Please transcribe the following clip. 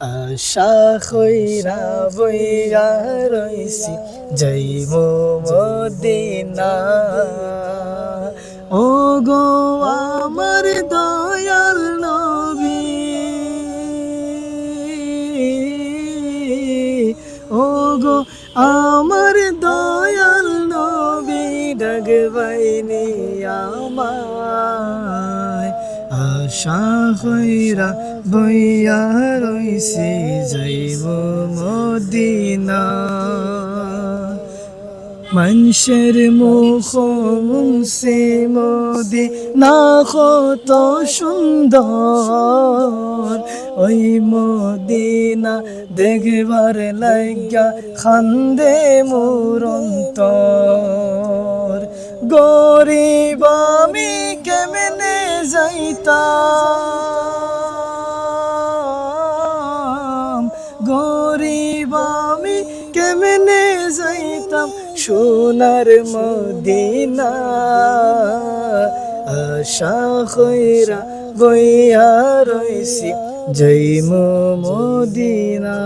আশা কইরা বইয়া রইছি যাইমু মদিনা। ও গো আমার দয়াল নবী, ও গো আমার দয়াল নবী, ডাকবাইনি আমায়। আশা কইরা বইয়া রইছি যাইবো মদিনা। মানুষের মুখ মুছে মদিনা কত সুন্দর, ওই মদিনা দেখবার লাগা খান্দে মোর অন্তর। গরিব আমি কেমনে যাইতাম, গরিব আমি কেমনে যাইতাম সোনার মদিনা। আশা কইরা বইয়া রইছি যাইমু মদিনা।